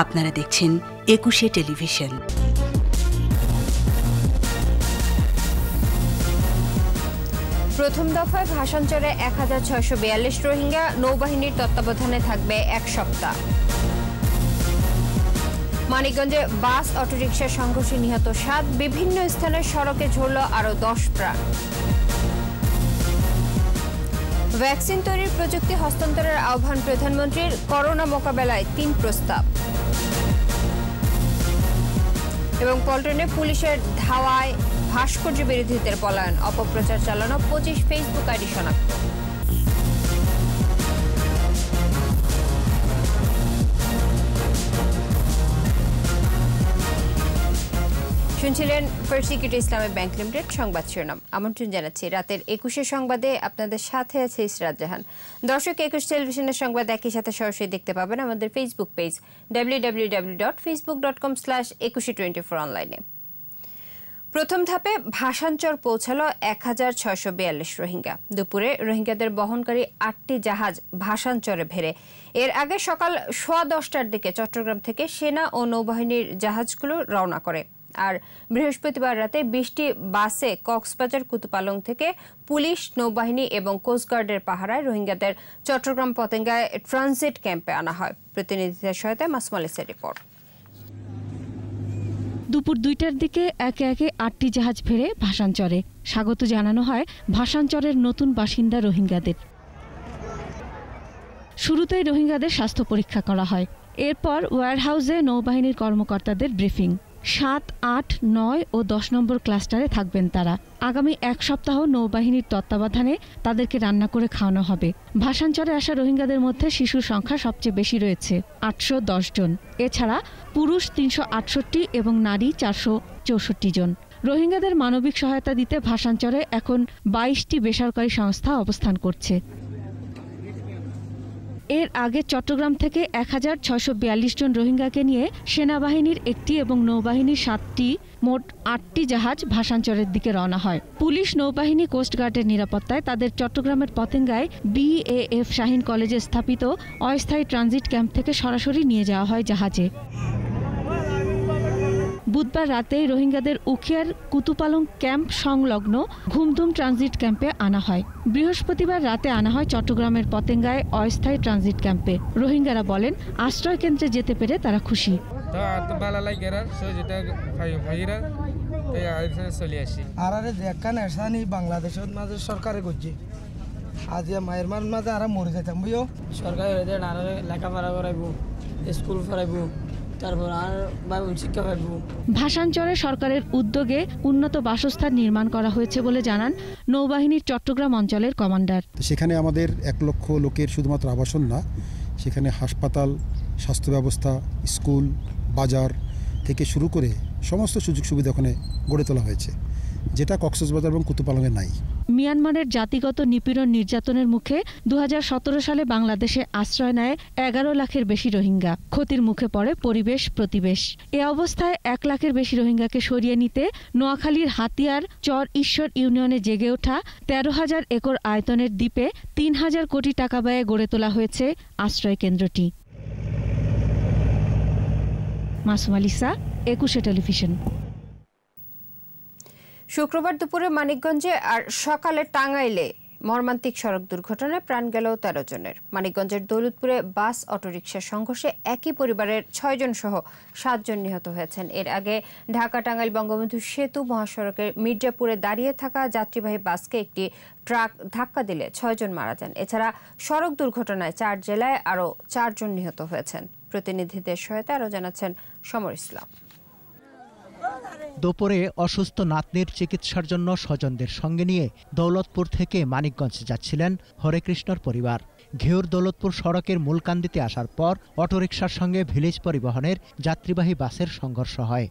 আপনারা দেখছেন একুশে টেলিভিশন। প্রথম দফায় ভাষাঞ্চরে ১৬৪২ রোহিঙ্গা, নৌবাহিনীর তত্ত্বাবধানে থাকবে ১ সপ্তাহ। মানিকগঞ্জে বাস অটোরিকশার সংঘর্ষে নিহত ৭, বিভিন্ন স্থানে সড়কে ঝরল আরও ১০ প্রাণ। ভ্যাকসিন তৈরির প্রযুক্তি হস্তান্তরের আহ্বান প্রধানমন্ত্রীর, করোনা মোকাবেলায় ৩ প্রস্তাব। এবং পল্টনে পুলিশের ধাওয়ায় ভাস্কর্য বিরোধীদের পলায়ন, অপপ্রচার চালানো ২৫ ফেসবুক আইডি শনাক্ত। শুনছিলেন ফার্স্ট সিকিউরিটি ইসলামী ব্যাংক লিমিটেড সংবাদ শিরোনাম। আমন্ত্রণ জানাচ্ছি রাতের ২১ সংবাদে, আপনাদের সাথে আছে ইসরাত জাহান। দর্শক, ২১ টেলিভিশনের সংবাদ একই সাথে সরাসরি দেখতে পাবেন আমাদের ফেসবুক পেজ www.facebook.com/2124 অনলাইনে। প্রথম ধাপে ভাষাঞ্চর পৌঁছালো ১৬৪২ রোহিঙ্গা। দুপুরে রোহিঙ্গাদের বহনকারী ৮টি জাহাজ ভাষাঞ্চরে ভেড়ে। এর আগে সকাল ১০:১০টার দিকে চট্টগ্রাম থেকে সেনা ও নৌবাহিনীর জাহাজগুলো রওনা করে। আর বৃহস্পতিবার রাতে ২০টি বাসে কক্সবাজার কুতুপালং থেকে পুলিশ, নৌবাহিনী এবং কোস্টগার্ডের পাহারায় রোহিঙ্গাদের চট্টগ্রাম পতেঙ্গায় ট্রানজিট ক্যাম্পে আনা হয়। প্রতিনিধিদের সহায়তায় মাসুম আলিসের রিপোর্ট। দুপুর ২টার দিকে একে একে ৮টি জাহাজ ভেড়ে ভাষাঞ্চরে স্বাগত জানানো হয় ভাষাঞ্চরের নতুন বাসিন্দা রোহিঙ্গাদের। শুরুতেই রোহিঙ্গাদের স্বাস্থ্য পরীক্ষা করা হয়। এরপর ওয়্যারহাউসে নৌবাহিনীর কর্মকর্তাদের ব্রিফিং। ৭, ৮, ৯ ও ১০ নম্বর ক্লাস্টারে থাকবেন তারা। আগামী ১ সপ্তাহ নৌবাহিনীর তত্ত্বাবধানে তাদেরকে রান্না করে খাওয়ানো হবে। ভাষাঞ্চরে আসা রোহিঙ্গাদের মধ্যে শিশুর সংখ্যা সবচেয়ে বেশি রয়েছে, ৮১০ জন। এছাড়া পুরুষ ৩৬৮ এবং নারী ৪৬৪ জন। রোহিঙ্গাদের মানবিক সহায়তা দিতে ভাষাঞ্চরে এখন ২২টি বেসরকারি সংস্থা অবস্থান করছে। এর আগে চট্টগ্রাম থেকে ১৬৪২ জন রোহিঙ্গাকে নিয়ে সেনাবাহিনীর ১টি এবং নৌবাহিনীর ৭টি, মোট ৮টি জাহাজ ভাষাঞ্চরের দিকে রওনা হয়। পুলিশ, নৌবাহিনী, কোস্টগার্ডের নিরাপত্তায় তাদের চট্টগ্রামের পতেঙ্গায় BAF শাহীন কলেজে স্থাপিত অস্থায়ী ট্রানজিট ক্যাম্প থেকে সরাসরি নিয়ে যাওয়া হয় জাহাজে। বুধবার রাতে রোহিঙ্গাদের উখিয়ার কুতুপালং ক্যাম্প সংলগ্ন ঘুমধুম ট্রানজিট ক্যাম্পে আনা হয়। বৃহস্পতিবার রাতে আনা হয় চট্টগ্রামের পতেঙ্গায় অস্থায়ী ট্রানজিট ক্যাম্পে। রোহিঙ্গারা বলেন, আশ্রয় কেন্দ্রে যেতে পেরে তারা খুশি। বাংলাদেশের মাঝে সরকারে করছে, আজ মায়ের মাঝে আর মরে যেতাম বুঝো। সরকার লেখাপড়া করাইব, স্কুল ফরাইব, ভাষাঞ্চরে সরকারের উদ্যোগে উন্নত বাসস্থান নির্মাণ করা হয়েছে বলে জানান নৌবাহিনীর চট্টগ্রাম অঞ্চলের কমান্ডার। সেখানে আমাদের ১ লক্ষ লোকের শুধুমাত্র আবাসন না, সেখানে হাসপাতাল, স্বাস্থ্য ব্যবস্থা, স্কুল, বাজার থেকে শুরু করে সমস্ত সুযোগ সুবিধা ওখানে গড়ে তোলা হয়েছে, যেটা কক্সবাজার এবং কুতুপালংয়ে নাই। মিয়ানমারের জাতিগত নিপীড়ন নির্যাতনের মুখে ২০১৭ সালে বাংলাদেশে আশ্রয় নেয় ১১ লাখের বেশি রোহিঙ্গা। ক্ষতির মুখে পড়ে পরিবেশ প্রতিবেশ। এ অবস্থায় ১ লাখের বেশি রোহিঙ্গাকে সরিয়ে নিতে নোয়াখালীর হাতিয়ার চর ঈশ্বর ইউনিয়নে জেগে ওঠা ১৩,০০০ একর আয়তনের দ্বীপে ৩,০০০ কোটি টাকা ব্যয়ে গড়ে তোলা হয়েছে আশ্রয় কেন্দ্রটি। মাসুম আলিসা, একুশে টেলিভিশন। শুক্রবার দুপুরে মানিকগঞ্জে আর সকালে টাঙ্গাইলে মর্মান্তিক সড়ক দুর্ঘটনায় প্রাণ গেল ১৩ জনের। মানিকগঞ্জের দৌলতপুরে বাস অটোরিকশার সংঘর্ষে একই পরিবারের ৬ জন সহ ৭ জন নিহত হয়েছেন। এর আগে ঢাকা টাঙ্গাইল বঙ্গবন্ধু সেতু মহাসড়কের মির্জাপুরে দাঁড়িয়ে থাকা যাত্রীবাহী বাসকে একটি ট্রাক ধাক্কা দিলে ৬ জন মারা যান। এছাড়া সড়ক দুর্ঘটনায় ৪ জেলায় আরও ৪ জন নিহত হয়েছেন। প্রতিনিধিদের সহায়তায় আরও জানাচ্ছেন সমর ইসলাম। দুপুরে অসুস্থ নাতনির চিকিৎসার জন্য স্বজনদের সঙ্গে নিয়ে দৌলতপুর থেকে মানিকগঞ্জ যাচ্ছিলেন হরেকৃষ্ণর পরিবার। ঘেউর দৌলতপুর সড়কের মূলকান্দিতে আসার পর অটোরিকশার সঙ্গে ভিলেজ পরিবহনের যাত্রীবাহী বাসের সংঘর্ষ হয়।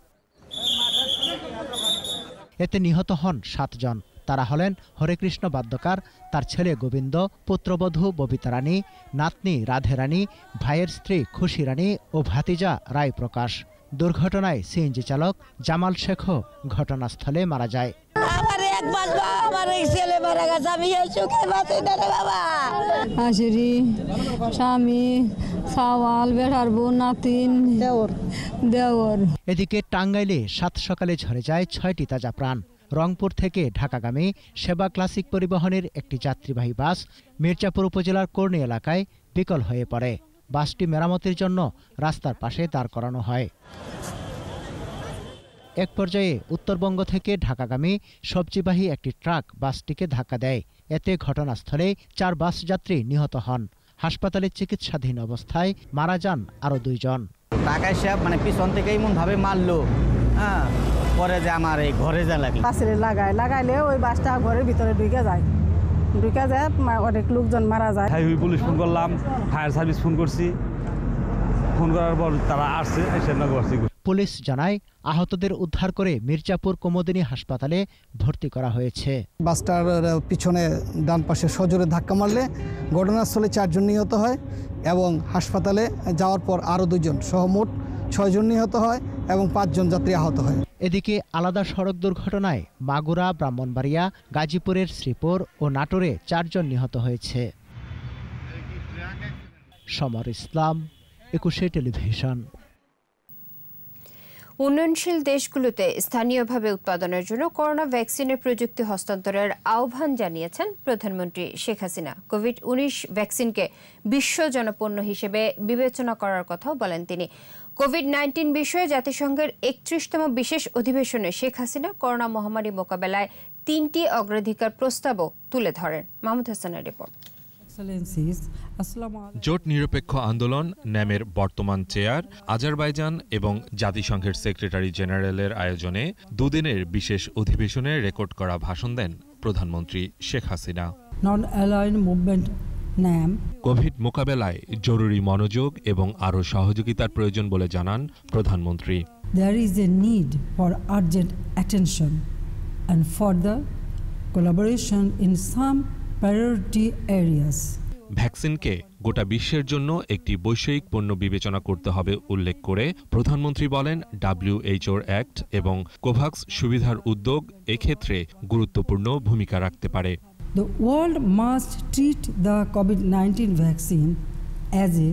এতে নিহত হন ৭ জন। তারা হলেন হরেকৃষ্ণ বাদ্যকার, তার ছেলে গোবিন্দ, পুত্রবধূ ববিতা রানী, নাতনি রাধে রানী, ভাইয়ের স্ত্রী খুশি রানী ও ভাতিজা রায় প্রকাশ। দুর্ঘটনায় সিএনজি চালক জামাল শেখও ঘটনাস্থলে মারা যায়। আমার এক মাস আমার ছেলে মারা গেছে, আমি এই সুখে বাঁচি না রে বাবা। শাশুড়ি, স্বামী, সাওয়াল বেটার বোন নাতিন দেওর। এদিকে টাঙ্গাইলে সাত সকালে ঝরে যায় 6টি তাজা প্রাণ। রংপুর থেকে ঢাকাগামী সেবা ক্লাসিক পরিবহনের একটি যাত্রীবাহী বাস মির্জাপুর উপজেলার কর্ণী এলাকায় বিকল হয়ে পড়ে। বাসটি মেরামতের জন্য রাস্তার পাশে দাঁড় করানো হয়। এক পর্যায়ে উত্তরবঙ্গ থেকে ঢাকাগামী সবজিবাহী একটি ট্রাক বাসটিকে ধাক্কা দেয়। এতে ঘটনাস্থলে 4 বাস যাত্রী নিহত হন। হাসপাতালে চিকিৎসাধীন অবস্থায় মারা যান আরও 2 জন। টাকায় সে পিছন থেকে এমন ভাবে মারলো, হ্যাঁ, পরে যে আমার এই ঘরে যা লাগলো। বাসে লাগাইলে ওই বাসটা ঘরের ভিতরে ঢুকে যায় অনেক লোকজন মারা যায়। হাইওয়ে পুলিশ ফোন করলাম, ফায়ার সার্ভিস ফোন করছি, ফোন করার পর তারা আসছে। পুলিশ জানায় আহতদের উদ্ধার করে মির্জাপুর কুমুদিনী হাসপাতালে ভর্তি করা হয়েছে। বাসটার পিছনে ডান পাশে সজোরে ধাক্কা মারলে ঘটনাস্থলে 4 জন নিহত হয় এবং হাসপাতালে যাওয়ার পর আরও 2 জন সহ মোট 6 জন নিহত হয় এবং 5 জন যাত্রী আহত হয়। এদিকে আলাদা সড়ক দুর্ঘটনায় মাগুরা, ব্রাহ্মণবাড়িয়া, গাজীপুরের শ্রীপুর ও নাটোরে 4 জন নিহত হয়েছে। সমর ইসলাম, 21 টেলিভিশন। উন্নয়নশীল দেশগুলোতে স্থানীয়ভাবে উৎপাদনের জন্য করোনা ভ্যাকসিনের প্রযুক্তি হস্তান্তরের আহ্বান জানিয়েছেন প্রধানমন্ত্রী শেখ হাসিনা। কোভিড-19 ভ্যাকসিনকে বিশ্ব জনপণ্য হিসেবে বিবেচনা করার কথাও বলেন তিনি। কোভিড-19 বিষয়ে জাতিসংঘের 31তম বিশেষ অধিবেশনে শেখ হাসিনা করোনা মহামারী মোকাবেলায় 3টি অগ্রাধিকার প্রস্তাবও তুলে ধরেন। মাহমুদ হাসানের রিপোর্ট। জোট নিরপেক্ষ আন্দোলন ন্যামের বর্তমান চেয়ার আজারবাইজান এবং জাতিসংঘের সেক্রেটারি জেনারেলের আয়োজনে 2 দিনের বিশেষ অধিবেশনে রেকর্ড করা ভাষণ দেন প্রধানমন্ত্রী শেখ হাসিনা। কোভিড মোকাবেলায় জরুরি মনোযোগ এবং আরও সহযোগিতার প্রয়োজন বলে জানান প্রধানমন্ত্রী। There is a need for urgent attention and further collaboration in some priority areas. ভ্যাকসিনকে গোটা বিশ্বের জন্য একটি বৈশ্বিক পণ্য বিবেচনা করতে হবে উল্লেখ করে প্রধানমন্ত্রী বলেন, WHO অ্যাক্ট এবং কোভাক্স সুবিধার উদ্যোগ এক্ষেত্রে গুরুত্বপূর্ণ ভূমিকা রাখতে পারে। The world must treat the COVID-19 vaccine as a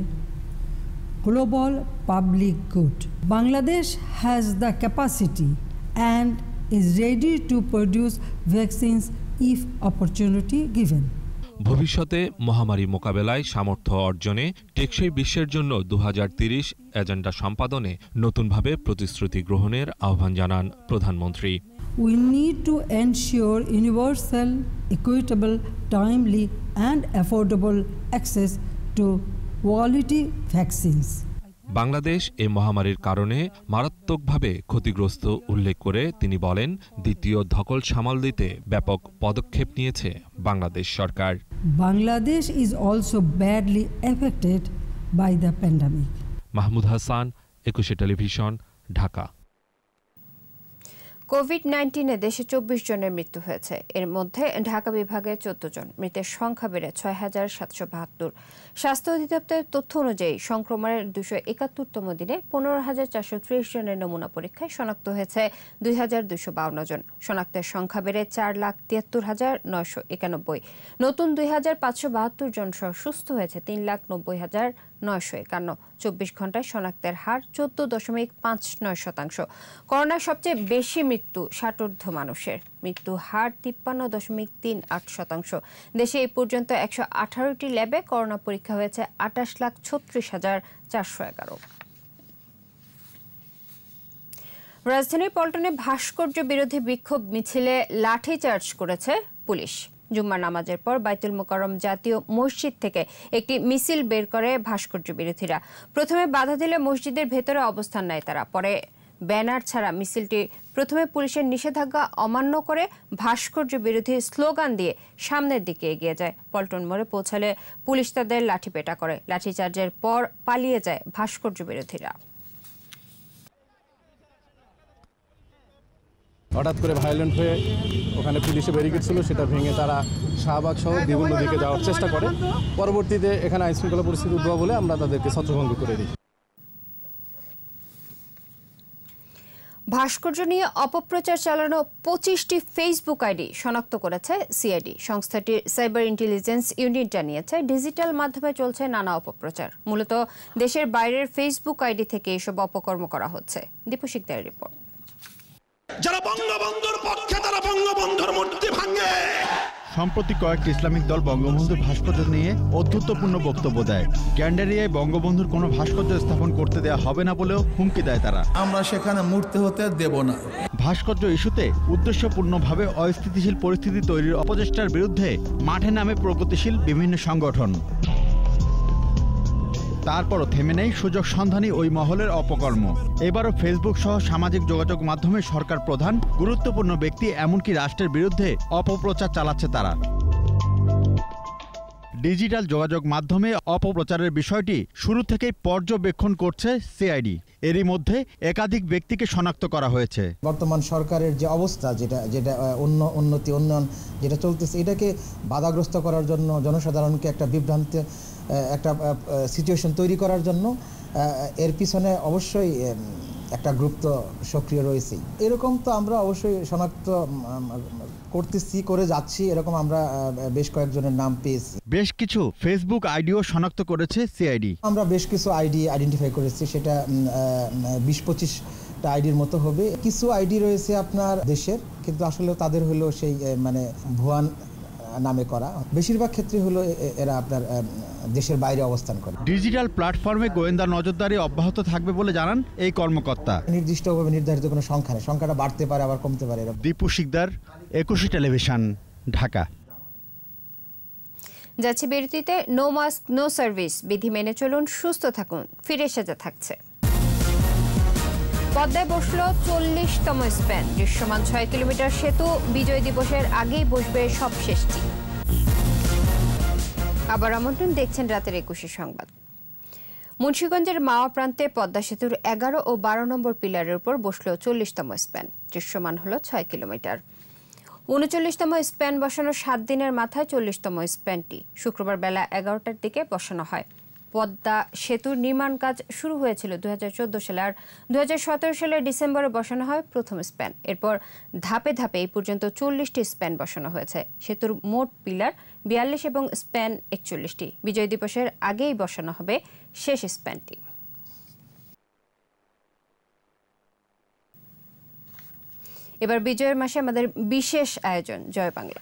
global public good. Bangladesh has the capacity and is ready to produce vaccines if opportunity given. ভবিষ্যতে মহামারী মোকাবেলায় সামর্থ্য অর্জনে টেকসই বিশ্বের জন্য 2030 এজেন্ডা সম্পাদনে নতুনভাবে প্রতিশ্রুতি গ্রহণের আহ্বান জানান প্রধানমন্ত্রী। We need to ensure universal, equitable, timely and affordable access to quality vaccines. Bangladesh এ মহামারীর কারণে মারাত্মকভাবে ক্ষতিগ্রস্ত উল্লেখ করে তিনি বলেন, দ্বিতীয় ধকল সামাল দিতে ব্যাপক পদক্ষেপ নিয়েছে বাংলাদেশ সরকার। Bangladesh is also badly affected by the pandemic. Mahmud Hasan, 21 television, Dhaka. COVID-19 দেশে 24 জনের মৃত্যু হয়েছে। এর মধ্যে ঢাকা বিভাগে 14 জন। মৃতের সংখ্যা বেড়ে 6,772। স্বাস্থ্য অধিদপ্তরের তথ্য অনুযায়ী সংক্রমণের 271তম দিনে 15,430 জনের নমুনা পরীক্ষায় শনাক্ত হয়েছে 2,252 জন। শনাক্তের সংখ্যা বেড়ে 4,73,991। নতুন 2,572 জন সহ সুস্থ হয়েছে 3,90,951। 24 ঘন্টায় শনাক্তের হার 14.59%। করোনার সবচেয়ে বেশি মৃত্যু 60 মানুষের। মৃত্যু হার 53.38%। দেশে এই পর্যন্ত 118টি ল্যাবে করোনা পরীক্ষা হয়েছে 28,36,411। রাজধানীর পল্টনে ভাস্কর্য বিরোধী বিক্ষোভ মিছিলে লাঠিচার্জ করেছে পুলিশ। জুম্মার নামাজের পর বাইতুল মোকাররম জাতীয় মসজিদ থেকে একটি মিছিল বের করে ভাস্কর্য বিরোধীরা। প্রথমে বাধা দিলে মসজিদের ভেতরে অবস্থান নেয় তারা। পরে ব্যানার ছাড়া মিছিলটি প্রথমে পুলিশের নিষেধাজ্ঞা অমান্য করে ভাস্কর্য বিরোধী স্লোগান দিয়ে সামনের দিকে এগিয়ে যায়। পল্টন মোড়ে পৌঁছালে পুলিশ তাদের লাঠিপেটা করে। লাঠিচার্জের পর পালিয়ে যায় ভাস্কর্য বিরোধীরা। হঠাৎ করে ভায়োলেন্ট হয়ে ওখানে পুলিশে ব্যারিকেড ছিল, সেটা ভেঙে তারা শাহবাগ সহ বিভিন্ন দিকে যাওয়ার চেষ্টা করে। পরবর্তীতে এখানে আইনশৃঙ্খলা পরিস্থিতি উদ্ভব বলে আমরা তাদেরকে ছত্রভঙ্গ করে দিই। ভাস্কর্য নিয়ে অপপ্রচার চালানো 25টি ফেসবুক আইডি শনাক্ত করেছে সিআইডি। সংস্থাটির সাইবার ইন্টেলিজেন্স ইউনিট জানিয়েছে, ডিজিটাল মাধ্যমে চলছে নানা অপপ্রচার। মূলত দেশের বাইরের ফেসবুক আইডি থেকে এসব অপকর্ম করা হচ্ছে। দীপু শিকদারের রিপোর্ট। যারা বঙ্গবন্ধুর পক্ষে তারা বঙ্গবন্ধুর মূর্তি ভাঙে। সম্প্রতি কয়েকটি ইসলামিক দল বঙ্গবন্ধুর ভাস্কর্য নিয়ে অধ্যত্বপূর্ণ বক্তব্য দেয়। গ্যান্ডারিয়ায় বঙ্গবন্ধুর কোনো ভাস্কর্য স্থাপন করতে দেওয়া হবে না বলেও হুমকি দেয় তারা। আমরা সেখানে মূর্তি হতে দেব না। ভাস্কর্য ইস্যুতে উদ্দেশ্যপূর্ণভাবে অস্থিতিশীল পরিস্থিতি তৈরির অপচেষ্টার বিরুদ্ধে মাঠে নামে প্রগতিশীল বিভিন্ন সংগঠন। তারপরও থেমে নেই সুযোগ সন্ধানী ওই মহলের অপকর্ম। এবারও ফেসবুক সহ সামাজিক যোগাযোগ মাধ্যমে সরকার প্রধান, গুরুত্বপূর্ণ ব্যক্তি, এমনকি রাষ্ট্রের বিরুদ্ধে অপপ্রচার চালাচ্ছে তারা। ডিজিটাল যোগাযোগ মাধ্যমে অপপ্রচারের বিষয়টি শুরু থেকেই পর্যবেক্ষণ করছে সিআইডি। এরই মধ্যে একাধিক ব্যক্তিকে শনাক্ত করা হয়েছে। বর্তমান সরকারের যে অবস্থা, যেটা উন্নয়ন যেটা চলতেছে, এটাকে বাধাগ্রস্ত করার জন্য, জনসাধারণকে একটা বিভ্রান্ত একটা সিচুয়েশন তৈরি করার জন্য এর পিছনে অবশ্যই একটা গ্রুপ তো সক্রিয় রয়েছে। এরকম তো আমরা অবশ্যই শনাক্ত করতেছি, করে যাচ্ছি। এরকম আমরা বেশ কয়েকজনের নাম পেয়েছি। বেশ কিছু ফেসবুক আইডিও শনাক্ত করেছে সিআইডি। আমরা বেশ কিছু আইডি আইডেন্টিফাই করেছি, সেটা 20-25টা আইডির মতো হবে। কিছু আইডি রয়েছে আপনার দেশের, কিন্তু আসলে তাদের হলো সেই মানে ভুয়ান নামে করা। বেশিরভাগ ক্ষেত্রে হলো এরা আপনার দেশের বাইরে অবস্থান করে। ডিজিটাল প্ল্যাটফর্মে গোয়েন্দা নজরদারি অব্যাহত থাকবে বলে জানান এই কর্মকর্তা। নির্দিষ্টভাবে নির্ধারিত কোনো সংখ্যা নেই, সংখ্যাটা বাড়তে পারে আবার কমতে পারে। দীপু শিকদার, 21 টেলিভিশন, ঢাকা। যাচ্ছে বিরতিতে। নো মাস্ক নো সার্ভিস বিধি মেনে চলুন, সুস্থ থাকুন, ফিরে সাজা থাকছে। পদ্মায় বসলো 40তম স্প্যান। দৃশ্যমান 6 কিলোমিটার সেতু বিজয় দিবসের আগেই বসবে সব শেষটি। আবার আমন্ত্রণ, দেখছেন রাতের 21 সংবাদ। মুন্সিগঞ্জের মাওয়া প্রান্তে পদ্মা সেতুর 11 ও 12 নম্বর পিলারের উপর বসলো 40তম স্প্যান। দৃশ্যমান হলো 6 কিলোমিটার। 39তম স্প্যান বসানোর 7 দিনের মাথায় 40তম স্প্যানটি শুক্রবার বেলা 11টার দিকে বসানো হয়। পদ্মা সেতুর নির্মাণ কাজ শুরু হয়েছিল 2014 সালে, আর 2017 সালের ডিসেম্বরে বসানো হয় প্রথম স্প্যান। এরপর ধাপে ধাপে এই পর্যন্ত 40টি স্প্যান বসানো হয়েছে। সেতুর মোট পিলার 42 এবং স্প্যান 41টি। বিজয় দিবসের আগেই বসানো হবে শেষ স্প্যানটি। এবার বিজয়ের মাসে আমাদের বিশেষ আয়োজন জয় বাংলা।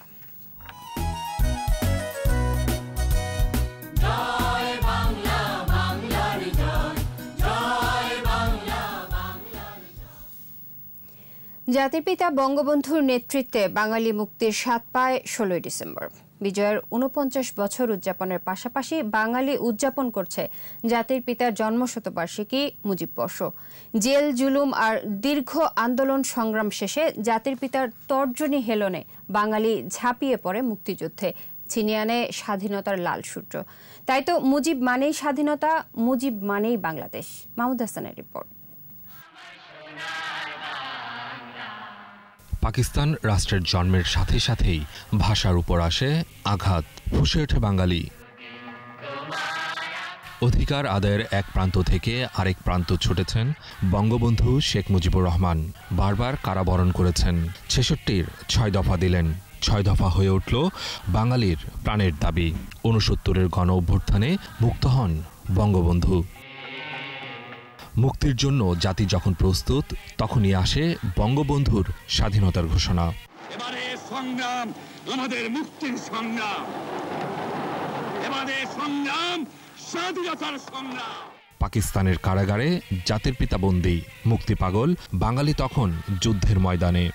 জাতির পিতা বঙ্গবন্ধুর নেতৃত্বে বাঙালি মুক্তির 7 পায় 16 ডিসেম্বর। বিজয়ের 49 বছর উদযাপনের পাশাপাশি বাঙালি উদযাপন করছে জাতির পিতার জন্মশতবার্ষিকী মুজিব বর্ষ। জেল জুলুম আর দীর্ঘ আন্দোলন সংগ্রাম শেষে জাতির পিতার তর্জনী হেলনে বাঙালি ঝাঁপিয়ে পড়ে মুক্তিযুদ্ধে, ছিনিয়ে আনে স্বাধীনতার লাল সূর্য। তাই তো মুজিব মানেই স্বাধীনতা, মুজিব মানেই বাংলাদেশ। মাহমুদ হাসানের রিপোর্ট। পাকিস্তান রাষ্ট্রের জন্মের সাথে সাথেই ভাষার উপর আসে আঘাত, ফুঁসে ওঠে বাঙালি। অধিকার আদায়ের এক প্রান্ত থেকে আরেক প্রান্ত ছুটেছেন বঙ্গবন্ধু শেখ মুজিবুর রহমান। বারবার কারাবরণ করেছেন, 66-র 6 দফা দিলেন। 6 দফা হয়ে উঠল বাঙালির প্রাণের দাবি। 69-এর গণ অভ্যুত্থানে মুক্ত হন বঙ্গবন্ধু। মুক্তির জন্য জাতি যখন প্রস্তুত, তখনই আসে বঙ্গবন্ধুর স্বাধীনতার ঘোষণা। এবারে সংগ্রাম আমাদের মুক্তির সংগ্রাম, এবারে সংগ্রাম স্বাধীনতার সংগ্রাম। পাকিস্তানের কারাগারে জাতির পিতা বন্দী, মুক্তি পাগল বাঙালি তখন যুদ্ধের ময়দানে।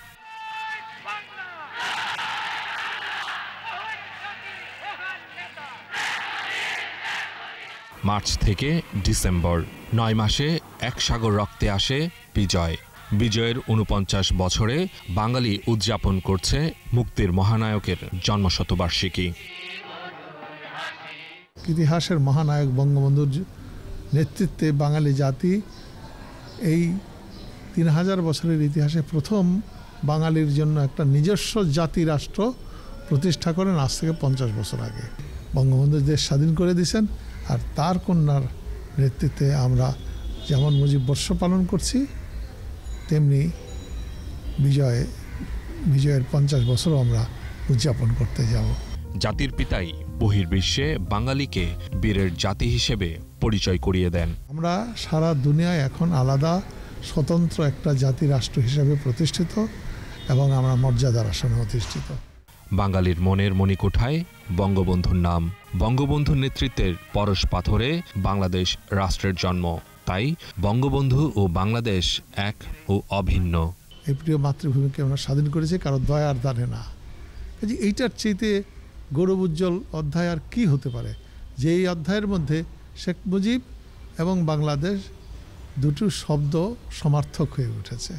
মার্চ থেকে ডিসেম্বর, 9 মাসে এক সাগর রক্তে আসে বিজয়। বিজয়ের 49 বছরে বাঙালি উদযাপন করছে মুক্তির মহানায়কের জন্মশতবার্ষিকী। ইতিহাসের মহানায়ক বঙ্গবন্ধুর নেতৃত্বে বাঙালি জাতি এই 3000 বছরের ইতিহাসে প্রথম বাঙালির জন্য একটা নিজস্ব জাতি রাষ্ট্র প্রতিষ্ঠা করেন আজ থেকে 50 বছর আগে। বঙ্গবন্ধু দেশ স্বাধীন করে দিয়েছেন, আর তার কন্যার নেতৃত্বে আমরা যেমন মুজিব বর্ষ পালন করছি, তেমনি বিজয়ের 50 বছরও আমরা উদযাপন করতে যাব। জাতির পিতাই বহির্বিশ্বে বাঙালিকে বীরের জাতি হিসেবে পরিচয় করিয়ে দেন। আমরা সারা দুনিয়ায় এখন আলাদা স্বতন্ত্র একটা জাতি রাষ্ট্র হিসেবে প্রতিষ্ঠিত এবং আমরা মর্যাদার আসনে অধিষ্ঠিত। বাঙালির মনের মণিকোঠায় বঙ্গবন্ধুর নাম। বঙ্গবন্ধুর নেতৃত্বের পরশ পাথরে বাংলাদেশ রাষ্ট্রের জন্ম। তাই বঙ্গবন্ধু ও বাংলাদেশ এক ও অভিন্ন। এই প্রিয় মাতৃভূমিকে আমরা স্বাধীন করেছি কারো দয়ার দানে না। এইটার চেয়ে গৌরব উজ্জ্বল অধ্যায় আর কি হতে পারে, যে এই অধ্যায়ের মধ্যে শেখ মুজিব এবং বাংলাদেশ দুটো শব্দ সমার্থক হয়ে উঠেছে।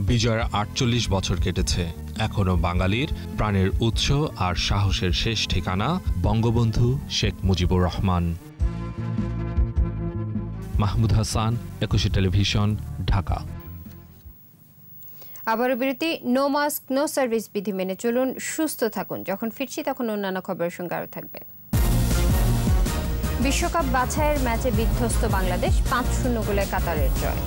বিজয়ের 48 বছর কেটেছে, এখনো বাঙালির প্রাণের উৎস আর সাহসের শেষ ঠিকানা বঙ্গবন্ধু শেখ মুজিবুর রহমান। মাহমুদ হাসান, একুশে টেলিভিশন, ঢাকা। আবারও বিরতি। নো মাস্ক নো সার্ভিস বিধি মেনে চলুন, সুস্থ থাকুন। যখন ফিরছি তখন অন্যান্য খবরের সঙ্গে আরও থাকবে। বিশ্বকাপ বাছাইয়ের ম্যাচে বিধ্বস্ত বাংলাদেশ, 5-0 গোলে কাতারের জয়।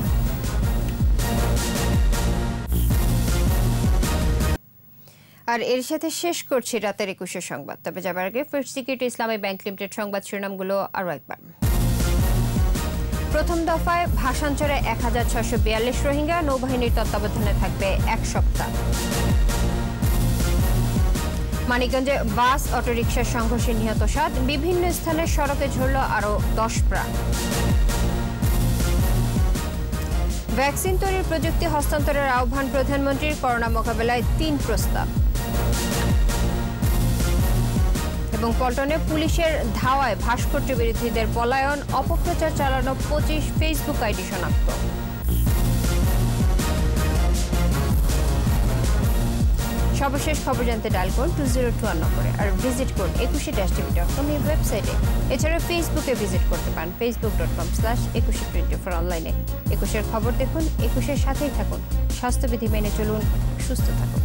আর এর সাথে শেষ করছি রাতের 21 সংবাদ। তবে যাবার আগে ফার্স্ট সিকিউরিটি ইসলামী ব্যাংক লিমিটেড সংবাদ শিরোনামগুলো আরও একবার। প্রথম দফায় ভাষাঞ্চরে 1642 রোহিঙ্গা, নৌবাহিনীর তত্ত্বাবধানে থাকবে 1 সপ্তাহ। মানিকগঞ্জে বাস অটোরিকশার সংঘর্ষে নিহত 7, বিভিন্ন স্থানে সড়কে ঝরল আরও 10 প্রাণ। ভ্যাকসিন তৈরির প্রযুক্তি হস্তান্তরের আহ্বান প্রধানমন্ত্রীর, করোনা মোকাবেলায় 3 প্রস্তাব। এবং পল্টনে পুলিশের ধাওয়ায় ভাস্কর্য বিরোধীদের পলায়ন, অপপ্রচার চালানো 25 ফেসবুক আইডি শনাক্ত। সর্বশেষ খবর জানতে ডায়াল করুন 2021 নম্বরে আর ভিজিট করুন 21-tv.com এই ওয়েবসাইটে। এছাড়া ফেসবুকে ভিজিট করতে পারেন facebook.com/2124 অনলাইনে। 21-এর খবর দেখুন, 21-এর সাথেই থাকুন। স্বাস্থ্যবিধি মেনে চলুন, সুস্থ থাকুন।